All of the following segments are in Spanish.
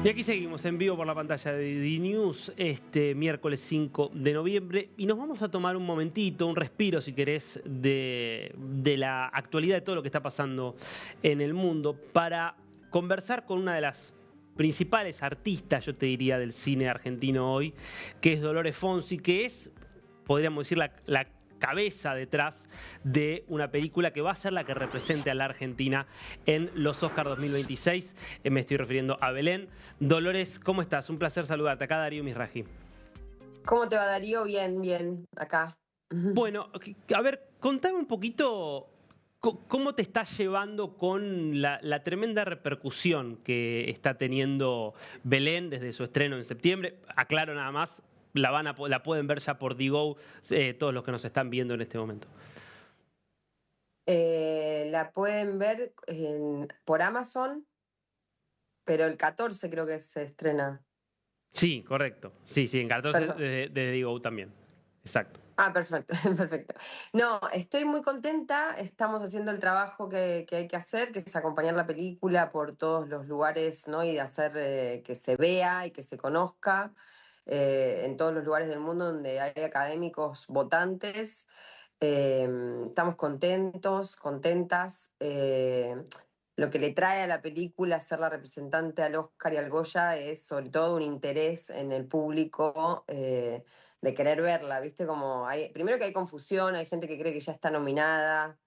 Y aquí seguimos en vivo por la pantalla de D-News este miércoles 5 de noviembre y nos vamos a tomar un momentito, un respiro si querés, de la actualidad de todo lo que está pasando en el mundo para conversar con una de las principales artistas, yo te diría, del cine argentino hoy, que es Dolores Fonzi, que es, podríamos decir, la cabeza detrás de una película que va a ser la que represente a la Argentina en los Oscars 2026. Me estoy refiriendo a Belén. Dolores, ¿cómo estás? Un placer saludarte. Acá Darío Misraji. ¿Cómo te va, Darío? Bien, bien, acá. Bueno, a ver, contame un poquito cómo te estás llevando con la tremenda repercusión que está teniendo Belén desde su estreno en septiembre. Aclaro nada más, la pueden ver ya por Digo, todos los que nos están viendo en este momento. La pueden ver por Amazon, pero el 14 creo que se estrena. Sí, correcto. Sí, en 14 Perfecto. de Digo también. Exacto. Ah, perfecto, perfecto. No, estoy muy contenta. Estamos haciendo el trabajo que hay que hacer, que es acompañar la película por todos los lugares, ¿no? Y hacer que se vea y que se conozca en todos los lugares del mundo donde hay académicos votantes. Estamos contentos, contentas. Lo que le trae a la película ser la representante al Oscar y al Goya es sobre todo un interés en el público de querer verla, ¿viste? Como primero que hay confusión, hay gente que cree que ya está nominada,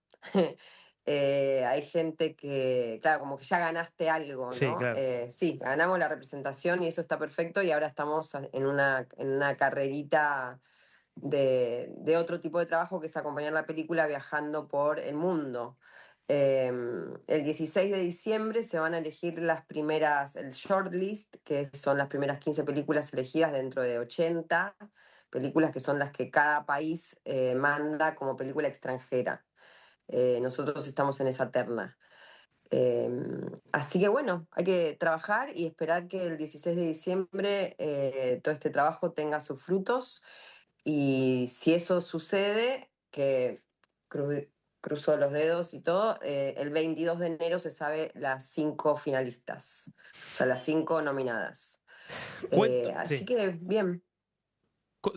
hay gente que, claro, como que ya ganaste algo, Sí, ¿no? claro. Sí, ganamos la representación y eso está perfecto y ahora estamos en una carrerita de otro tipo de trabajo que es acompañar la película viajando por el mundo. El 16 de diciembre se van a elegir el shortlist, que son las primeras 15 películas elegidas dentro de 80 películas que son las que cada país manda como película extranjera. Nosotros estamos en esa terna. Eh, Así que bueno, hay que trabajar y esperar que el 16 de diciembre todo este trabajo tenga sus frutos y si eso sucede, que cru- cruzo los dedos y todo, el 22 de enero se sabe las 5 finalistas, o sea, las 5 nominadas. Así Sí. que bien.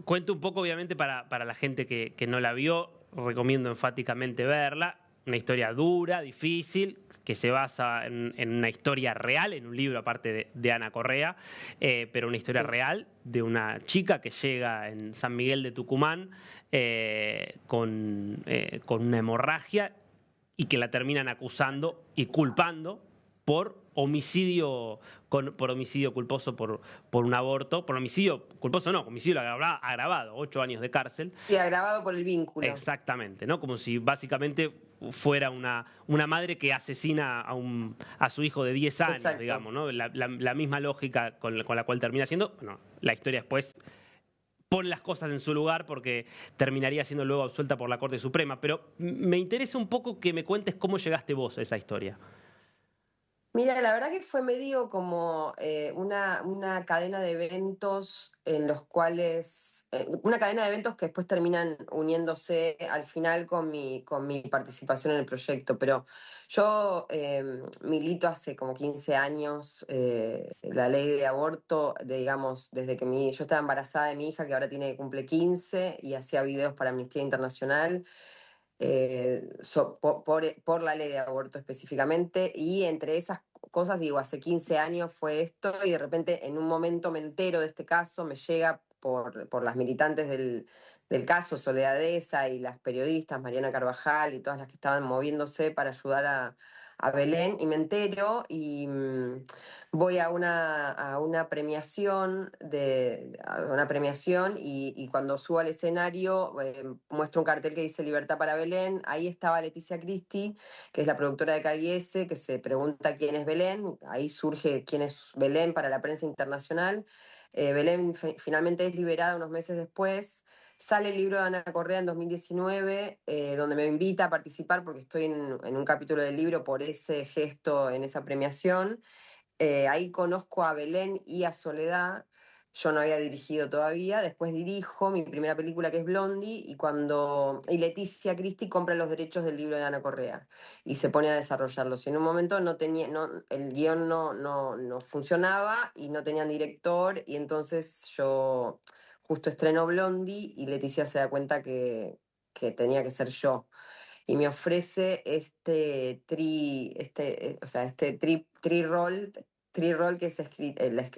Cuento un poco, obviamente, para la gente que no la vio, recomiendo enfáticamente verla. Una historia dura, difícil, que se basa en una historia real, en un libro aparte de Ana Correa, pero una historia real de una chica que llega en San Miguel de Tucumán con una hemorragia y que la terminan acusando y culpando por homicidio, por homicidio culposo por un aborto, por homicidio culposo no, homicidio agravado, 8 años de cárcel. Sí, agravado por el vínculo. Exactamente, ¿no? Como si básicamente fuera una madre que asesina a su hijo de 10 años, Exacto. digamos, ¿no? La misma lógica con la cual termina siendo, bueno, la historia después pone las cosas en su lugar porque terminaría siendo luego absuelta por la Corte Suprema. Pero me interesa un poco que me cuentes cómo llegaste vos a esa historia. Mira, la verdad que fue medio como una cadena de eventos en los cuales, una cadena de eventos que después terminan uniéndose al final con mi participación en el proyecto, pero yo milito hace como 15 años la ley de aborto, digamos, desde que yo estaba embarazada de mi hija, que ahora cumple 15 y hacía videos para Amnistía Internacional por la ley de aborto específicamente, y entre esas cosas, digo, hace 15 años fue esto, y de repente en un momento me entero de este caso, me llega por las militantes del caso, Soledad Esa y las periodistas, Mariana Carvajal y todas las que estaban moviéndose para ayudar a Belén, y me entero y voy a una premiación y cuando subo al escenario muestro un cartel que dice Libertad para Belén. Ahí estaba Leticia Cristi, que es la productora de KIS, que se pregunta quién es Belén. Ahí surge quién es Belén para la prensa internacional. Belén finalmente es liberada unos meses después. Sale el libro de Ana Correa en 2019, donde me invita a participar porque estoy en un capítulo del libro por ese gesto en esa premiación. Ahí conozco a Belén y a Soledad. yo no había dirigido todavía, después dirijo mi primera película que es Blondie y Leticia Christie compra los derechos del libro de Ana Correa y se pone a desarrollarlos. Y en un momento el guión no funcionaba y no tenían director y entonces yo justo estreno Blondie y Leticia se da cuenta que tenía que ser yo y me ofrece tri-roll que es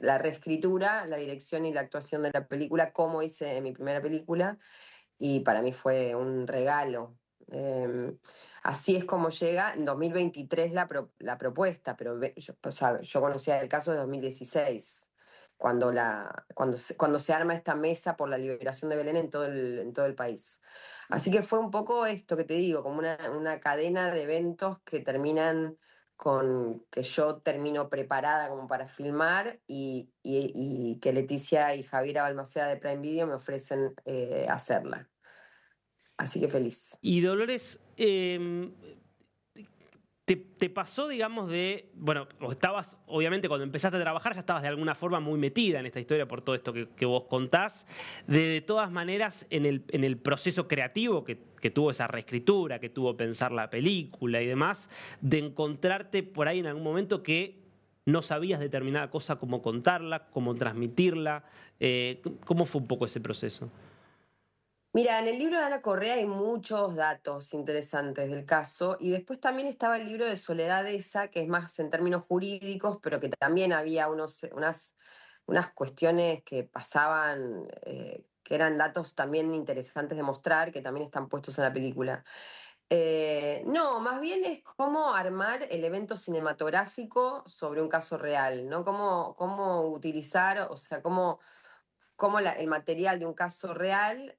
la reescritura, la dirección y la actuación de la película, como hice en mi primera película, y para mí fue un regalo. Así es como llega en 2023 la propuesta, pero o sea, yo conocía el caso de 2016, cuando se arma esta mesa por la liberación de Belén en todo el país. Así que fue un poco esto que te digo, como una cadena de eventos que terminan con que yo termino preparada como para filmar y que Leticia y Javiera Balmaceda de Prime Video me ofrecen hacerla. Así que feliz. Y Dolores, te pasó, digamos, bueno, estabas, obviamente, cuando empezaste a trabajar ya estabas de alguna forma muy metida en esta historia por todo esto que vos contás. De todas maneras, en el proceso creativo que tuvo esa reescritura, que tuvo pensar la película y demás, de encontrarte por ahí en algún momento que no sabías determinada cosa, cómo contarla, cómo transmitirla. ¿Cómo fue un poco ese proceso? Mira, en el libro de Ana Correa hay muchos datos interesantes del caso y después también estaba el libro de Soledad Esa, que es más en términos jurídicos, pero que también había unas cuestiones que pasaban, que eran datos también interesantes de mostrar, que también están puestos en la película. No, más bien es cómo armar el evento cinematográfico sobre un caso real, ¿no? Cómo utilizar, o sea, cómo el material de un caso real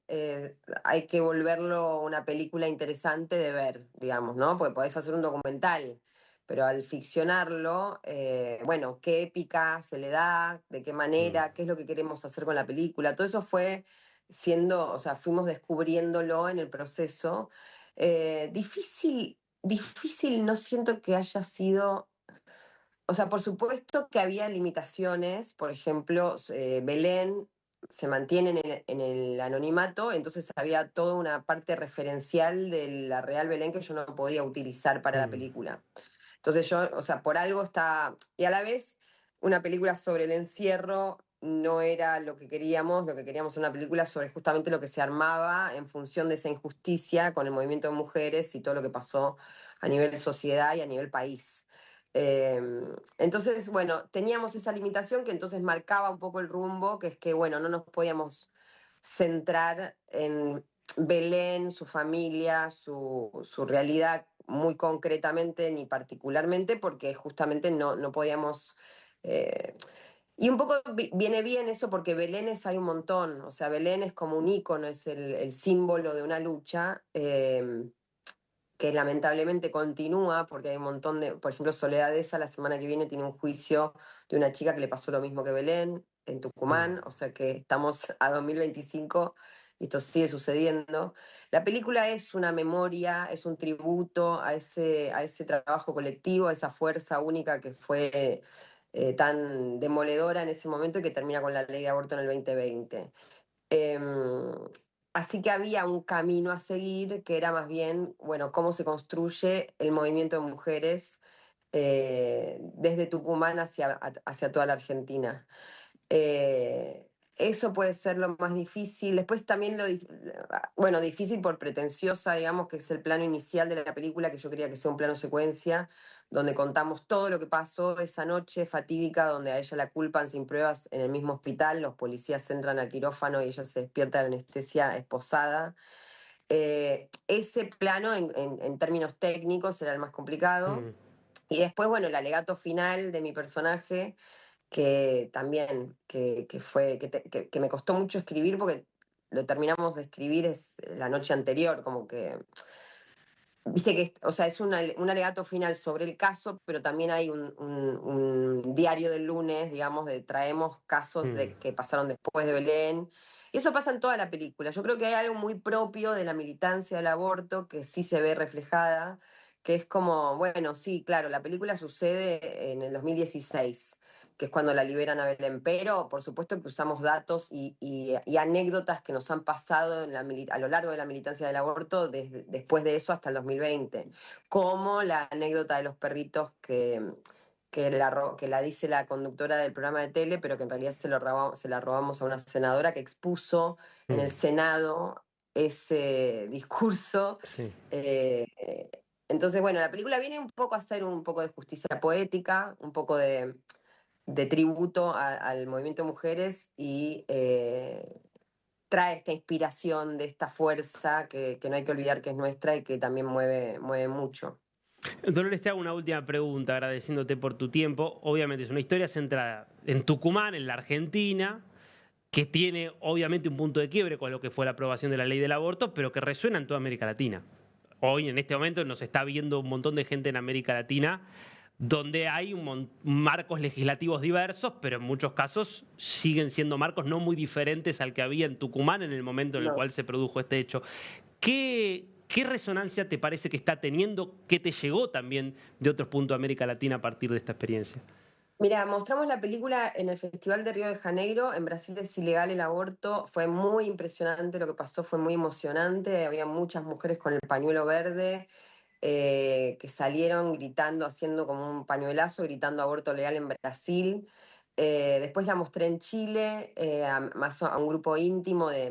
hay que volverlo una película interesante de ver, digamos, ¿no? Porque podés hacer un documental, pero al ficcionarlo, bueno, qué épica se le da, de qué Mm. manera, qué es lo que queremos hacer con la película. Todo eso fue o sea, fuimos descubriéndolo en el proceso. Difícil no siento que haya sido, o sea, por supuesto que había limitaciones, por ejemplo, Belén se mantiene en el anonimato, entonces había toda una parte referencial de la Real Belén que yo no podía utilizar para la Mm. película. Entonces yo, o sea, por algo está, y a la vez una película sobre el encierro no era lo que queríamos una película sobre justamente lo que se armaba en función de esa injusticia con el movimiento de mujeres y todo lo que pasó a nivel sociedad y a nivel país. Eh, entonces, bueno, teníamos esa limitación que entonces marcaba un poco el rumbo, que es que, bueno, no nos podíamos centrar en Belén, su familia, su realidad muy concretamente ni particularmente, porque justamente no podíamos... eh, y un poco viene bien eso porque Belénes hay un montón, o sea, Belén es como un ícono, es el símbolo de una lucha. Que lamentablemente continúa, porque hay un montón por ejemplo, Soledad Esa la semana que viene tiene un juicio de una chica que le pasó lo mismo que Belén en Mm. Tucumán, o sea que estamos a 2025 y esto sigue sucediendo. La película es una memoria, es un tributo a ese trabajo colectivo, a esa fuerza única que fue tan demoledora en ese momento y que termina con la ley de aborto en el 2020. Em, Así que había un camino a seguir que era más bien, bueno, cómo se construye el movimiento de mujeres desde Tucumán hacia toda la Argentina. Eso puede ser lo más difícil. Después también bueno, difícil por pretenciosa, digamos, que es el plano inicial de la película, que yo quería que sea un plano secuencia, donde contamos todo lo que pasó esa noche fatídica, donde a ella la culpan sin pruebas en el mismo hospital, los policías entran al quirófano y ella se despierta de anestesia esposada. Ese plano en términos técnicos era el más complicado. Mm. Y después, bueno, el alegato final de mi personaje que también, que me costó mucho escribir porque lo terminamos de escribir la noche anterior, como que, viste que, o sea, es un alegato final sobre el caso, pero también hay un diario del lunes, digamos, de traemos casos Mm. que pasaron después de Belén. Y eso pasa en toda la película. Yo creo que hay algo muy propio de la militancia del aborto que sí se ve reflejada, que es como, bueno, sí, claro, la película sucede en el 2016, que es cuando la liberan a Belén, pero por supuesto que usamos datos y anécdotas que nos han pasado a lo largo de la militancia del aborto después de eso hasta el 2020, como la anécdota de los perritos que la dice la conductora del programa de tele, pero que en realidad se la robamos a una senadora que expuso en el Senado ese discurso. Sí. Entonces, bueno, la película viene un poco a hacer un poco de justicia poética, un poco de tributo al movimiento de mujeres y trae esta inspiración de esta fuerza que no hay que olvidar que es nuestra y que también mueve mucho. Dolores, te hago una última pregunta, agradeciéndote por tu tiempo. Obviamente es una historia centrada en Tucumán, en la Argentina, que tiene obviamente un punto de quiebre con lo que fue la aprobación de la ley del aborto, pero que resuena en toda América Latina. Hoy, en este momento, nos está viendo un montón de gente en América Latina donde hay marcos legislativos diversos, pero en muchos casos siguen siendo marcos no muy diferentes al que había en Tucumán en el momento en el cual se produjo este hecho. ¿Qué resonancia te parece que está teniendo? ¿Qué te llegó también de otros puntos de América Latina a partir de esta experiencia? Mira, mostramos la película en el Festival de Río de Janeiro. En Brasil es ilegal el aborto. Fue muy impresionante lo que pasó, fue muy emocionante. Había muchas mujeres con el pañuelo verde que salieron gritando, haciendo como un pañuelazo, gritando aborto legal en Brasil. Después la mostré en Chile, más a un grupo íntimo de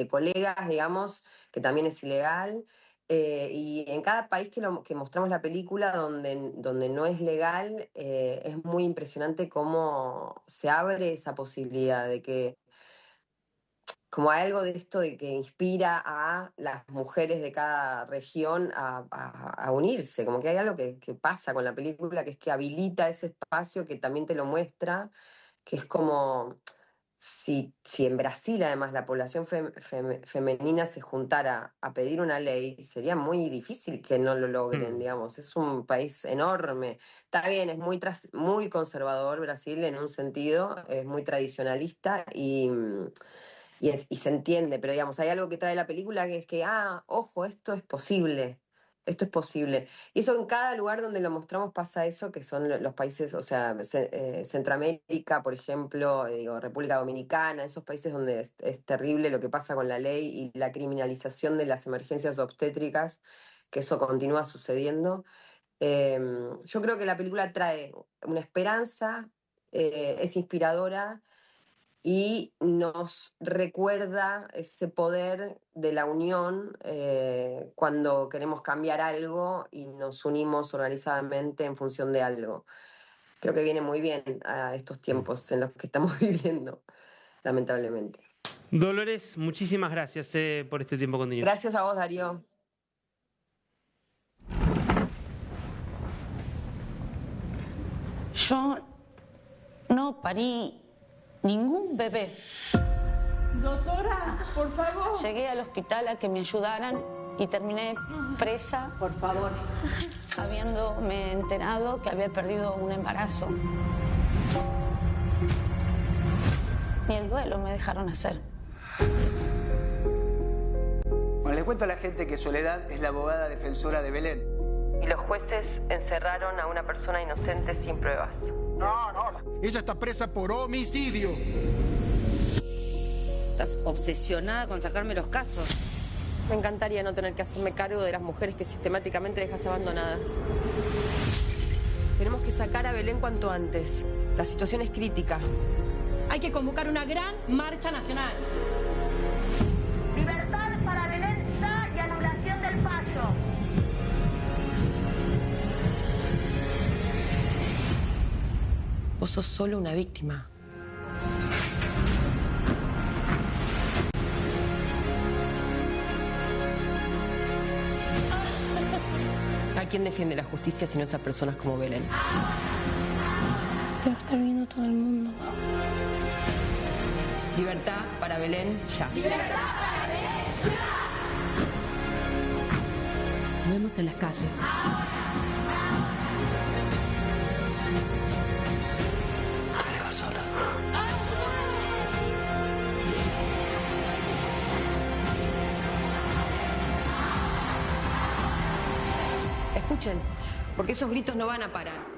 colegas, digamos, que también es ilegal. Y en cada país que mostramos la película donde no es legal, es muy impresionante cómo se abre esa posibilidad de que, como algo de esto de que inspira a las mujeres de cada región a unirse, como que hay algo que pasa con la película, que es que habilita ese espacio que también te lo muestra, que es como si en Brasil además la población femenina se juntara a pedir una ley, sería muy difícil que no lo logren, digamos. Es un país enorme. Está bien, es muy conservador Brasil en un sentido, es muy tradicionalista y se entiende, pero digamos, hay algo que trae la película que es que, ojo, esto es posible. Esto es posible. Y eso en cada lugar donde lo mostramos pasa eso, que son los países, o sea, Centroamérica, por ejemplo, digo, República Dominicana, esos países donde es terrible lo que pasa con la ley y la criminalización de las emergencias obstétricas, que eso continúa sucediendo. Yo creo que la película trae una esperanza, es inspiradora y nos recuerda ese poder de la unión cuando queremos cambiar algo y nos unimos organizadamente en función de algo. Creo que viene muy bien a estos tiempos en los que estamos viviendo, lamentablemente. Dolores, muchísimas gracias por este tiempo con News. Gracias a vos, Darío. Yo no parí ningún bebé. Doctora, por favor. Llegué al hospital a que me ayudaran y terminé presa. Por favor. Habiéndome enterado que había perdido un embarazo. Ni el duelo me dejaron hacer. Bueno, les cuento a la gente que Soledad es la abogada defensora de Belén. Y los jueces encerraron a una persona inocente sin pruebas. No, ella está presa por homicidio. Estás obsesionada con sacarme los casos. Me encantaría no tener que hacerme cargo de las mujeres que sistemáticamente dejas abandonadas. Tenemos que sacar a Belén cuanto antes. La situación es crítica. Hay que convocar una gran marcha nacional. Libertad para Belén ya y anulación del fallo. Vos sos solo una víctima. ¿A quién defiende la justicia si no esas personas como Belén? Te va a estar viendo todo el mundo. Libertad para Belén ya. ¡Libertad para Belén ya! Nos vemos en las calles. escuchen, porque esos gritos no van a parar.